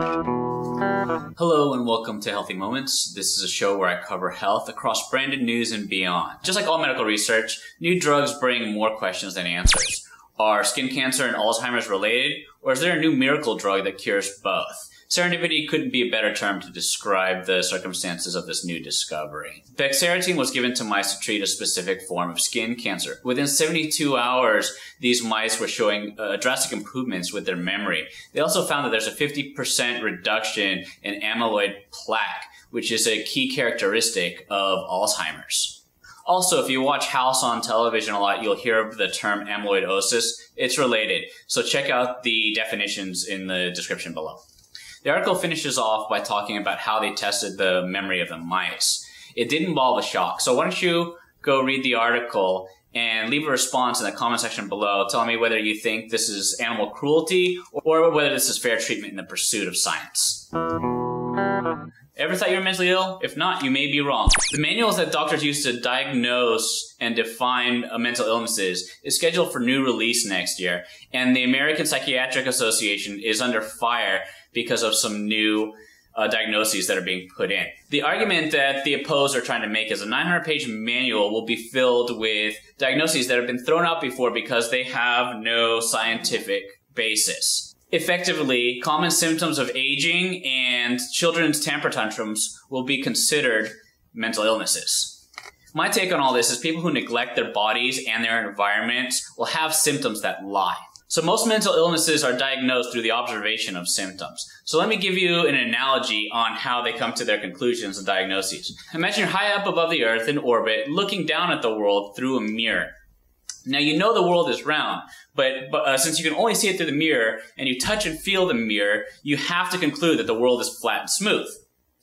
Hello and welcome to Healthy Moments. This is a show where I cover health across branded news and beyond. Just like all medical research, new drugs bring more questions than answers. Are skin cancer and Alzheimer's related, or is there a new miracle drug that cures both? Serendipity couldn't be a better term to describe the circumstances of this new discovery. Bexarotene was given to mice to treat a specific form of skin cancer. Within 72 hours, these mice were showing drastic improvements with their memory. They also found that there's a 50% reduction in amyloid plaque, which is a key characteristic of Alzheimer's. Also, if you watch House on television a lot, you'll hear the term amyloidosis. It's related, so check out the definitions in the description below. The article finishes off by talking about how they tested the memory of the mice. It did involve a shock, so why don't you go read the article and leave a response in the comment section below telling me whether you think this is animal cruelty or whether this is fair treatment in the pursuit of science. Ever thought you were mentally ill? If not, you may be wrong. The manuals that doctors use to diagnose and define mental illnesses is scheduled for new release next year, and the American Psychiatric Association is under fire because of some new diagnoses that are being put in. The argument that the opposed are trying to make is a 900-page manual will be filled with diagnoses that have been thrown out before because they have no scientific basis. Effectively, common symptoms of aging and children's temper tantrums will be considered mental illnesses. My take on all this is people who neglect their bodies and their environments will have symptoms that lie. So most mental illnesses are diagnosed through the observation of symptoms. So let me give you an analogy on how they come to their conclusions and diagnoses. Imagine you're high up above the earth in orbit, looking down at the world through a mirror. Now you know the world is round, but since you can only see it through the mirror and you touch and feel the mirror, you have to conclude that the world is flat and smooth,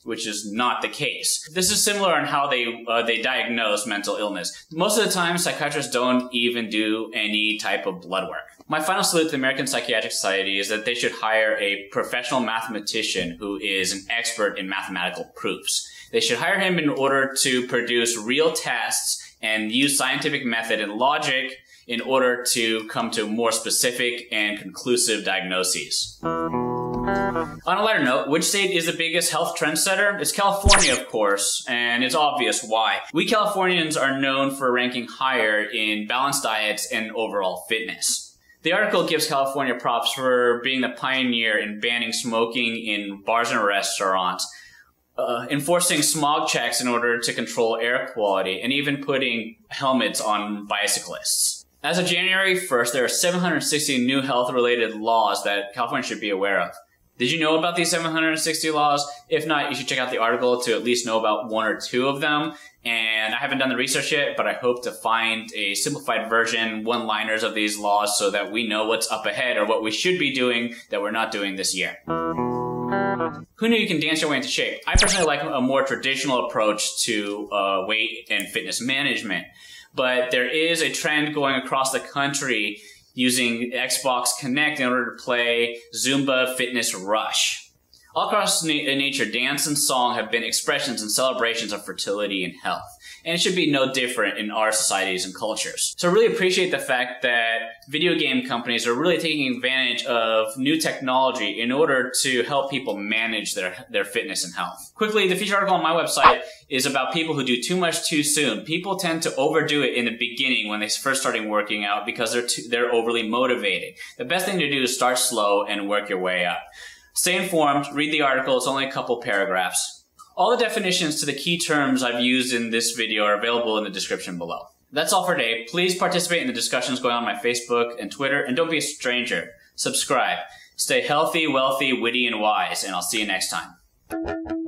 which is not the case. This is similar on how they diagnose mental illness. Most of the time, psychiatrists don't even do any type of blood work. My final salute to the American Psychiatric Society is that they should hire a professional mathematician who is an expert in mathematical proofs. They should hire him in order to produce real tests and use scientific method and logic in order to come to more specific and conclusive diagnoses. On a lighter note, which state is the biggest health trendsetter? It's California, of course, and it's obvious why. We Californians are known for ranking higher in balanced diets and overall fitness. The article gives California props for being the pioneer in banning smoking in bars and restaurants, enforcing smog checks in order to control air quality, and even putting helmets on bicyclists. As of January 1st, there are 760 new health-related laws that California should be aware of. Did you know about these 760 laws? If not, you should check out the article to at least know about one or two of them. And I haven't done the research yet, but I hope to find a simplified version, one-liners of these laws so that we know what's up ahead or what we should be doing that we're not doing this year. Who knew you can dance your way into shape? I personally like a more traditional approach to weight and fitness management, but there is a trend going across the country using Xbox Kinect in order to play Zumba Fitness Rush. All across nature, dance and song have been expressions and celebrations of fertility and health. And it should be no different in our societies and cultures. So I really appreciate the fact that video game companies are really taking advantage of new technology in order to help people manage their fitness and health. Quickly, the feature article on my website is about people who do too much too soon. People tend to overdo it in the beginning when they first starting working out because they're overly motivated. The best thing to do is start slow and work your way up. Stay informed, read the article, it's only a couple paragraphs. All the definitions to the key terms I've used in this video are available in the description below. That's all for today. Please participate in the discussions going on my Facebook and Twitter, and don't be a stranger. Subscribe. Stay healthy, wealthy, witty, and wise, and I'll see you next time.